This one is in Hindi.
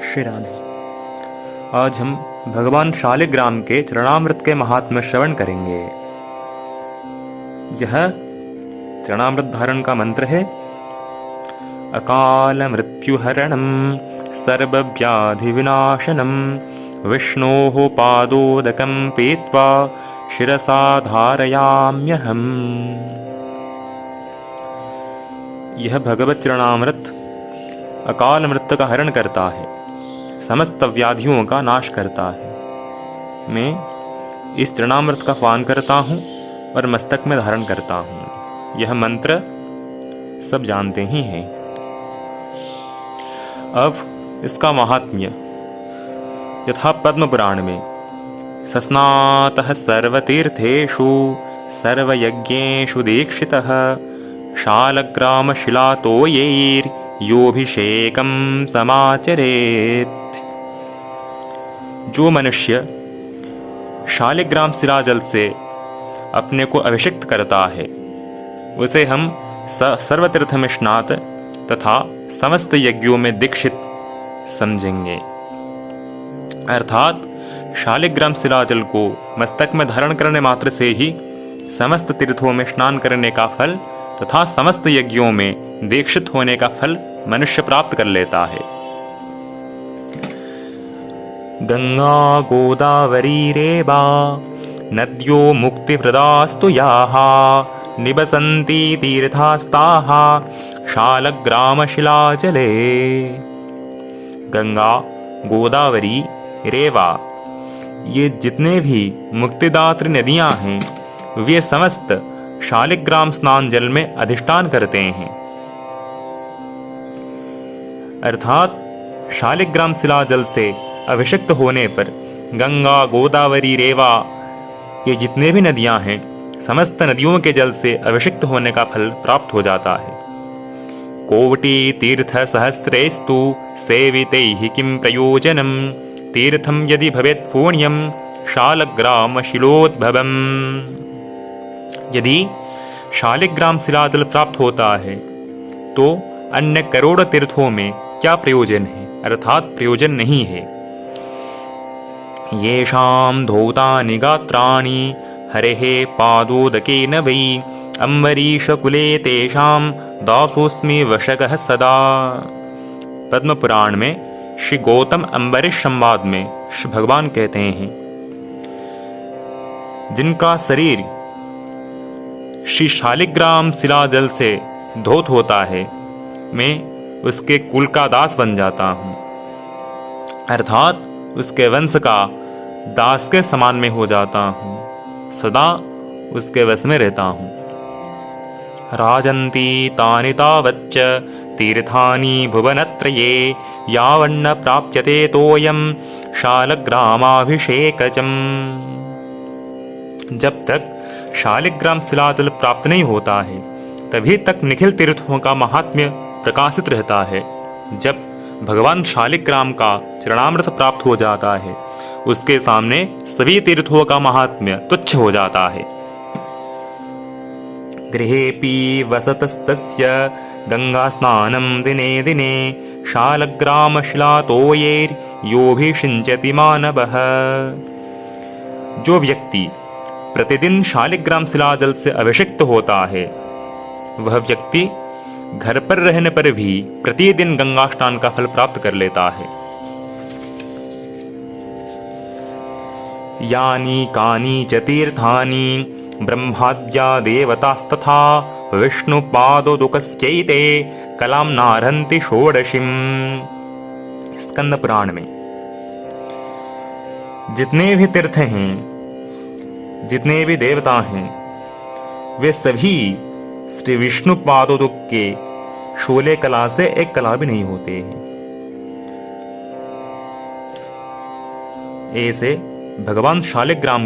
श्री राधे। आज हम भगवान शालिग्राम के चरणामृत के महात्म्य श्रवण करेंगे। यह चरणामृत धारण का मंत्र है। अकाल मृत्युहरणं सर्वव्याधि विनाशनं विष्णोः पादोदकं पीत्वा शिरसा धारयाम्यहम्। यह भगवत चरणामृत अकाल मृत्यु का हरण करता है, समस्त व्याधियों का नाश करता है। मैं इस चरणामृत का पान करता हूँ और मस्तक में धारण करता हूँ। यह मंत्र सब जानते ही हैं। अब इसका महात्म्य यथा पद्म पुराण में सस्नातः सर्वतीर्थेषु सर्वयज्ञेषु दीक्षितः शालग्राम शिलातोयैर् योभिषेकं समाचरेत्। जो मनुष्य शालिग्राम शिलाजल से अपने को अभिषिक्त करता है उसे हम सर्वतीर्थ में स्नात तथा समस्त यज्ञों में दीक्षित समझेंगे। अर्थात शालिग्राम शिलाजल को मस्तक में धारण करने मात्र से ही समस्त तीर्थों में स्नान करने का फल तथा समस्त यज्ञों में दीक्षित होने का फल मनुष्य प्राप्त कर लेता है। गंगा गोदावरी रेवा नद्यो मुक्तिप्रदास्तु याः निवसन्ति तीर्थास्ताः शालग्राम शिलाजले। गंगा गोदावरी रेवा ये जितने भी मुक्तिदात्री नदियां हैं वे समस्त शालिग्राम स्नान जल में अधिष्ठान करते हैं। अर्थात शालिग्राम शिलाजल से अभिषिक्त होने पर गंगा गोदावरी रेवा ये जितने भी नदियां हैं समस्त नदियों के जल से अभिषिक्त होने का फल प्राप्त हो जाता है। कोटि तीर्थ सहस्रेस्तु सेवितैः किं प्रयोजनम् तीर्थम यदि भवेत् पुण्यम शालग्राम शिलोद्भवम्। यदि शालिग्राम शिलाजल प्राप्त होता है तो अन्य करोड़ तीर्थों में क्या प्रयोजन है, अर्थात प्रयोजन नहीं है। येषां धौतानि गात्राणि हरेः पादोदकेन वै अम्बरीशकुले तेषां दासोऽस्मि वशकः सदा। पद्म पुराण में श्री गौतम अम्बरीश संवाद में श्री भगवान कहते हैं, जिनका शरीर श्री शालिग्राम शिलाजल से धौत होता है मैं उसके कुल का दास बन जाता हूँ, अर्थात उसके वंश का दास के समान में हो जाता हूँ, सदा उसके वश में रहता हूँ। राजन्ति तानि तावच्च तीर्थानि भुवनत्रये यावन्न प्राप्यते तोयम शालग्रामाभिषेकजम्। जब तक शालिग्राम शिलाजल प्राप्त नहीं होता है तभी तक निखिल तीर्थों का महात्म्य प्रकाशित रहता है। जब भगवान शालिग्राम का चरणामृत प्राप्त हो जाता है उसके सामने सभी तीर्थों का महात्म्य तुच्छ हो जाता है। गृहेऽपि वसतस्तस्य गंगा स्नानं दिने दिने शालग्राम शिलातोयैर् योभिषिञ्चति मानवः। जो व्यक्ति प्रतिदिन शालिग्राम शिलाजल से अभिषिक्त होता है वह व्यक्ति घर पर रहने पर भी प्रतिदिन गंगा स्नान का फल प्राप्त कर लेता है। यानी कानी च तीर्थानि ब्रह्माद्या देवतास्तथा विष्णुपादोदकस्यैते कलां नारहन्ति षोडशीम्। स्कंद पुराण में जितने भी तीर्थ हैं जितने भी देवता हैं वे सभी श्री विष्णु पादोदक के 16 कला से एक कला भी नहीं होते हैं। ऐसे भगवान शालिग्राम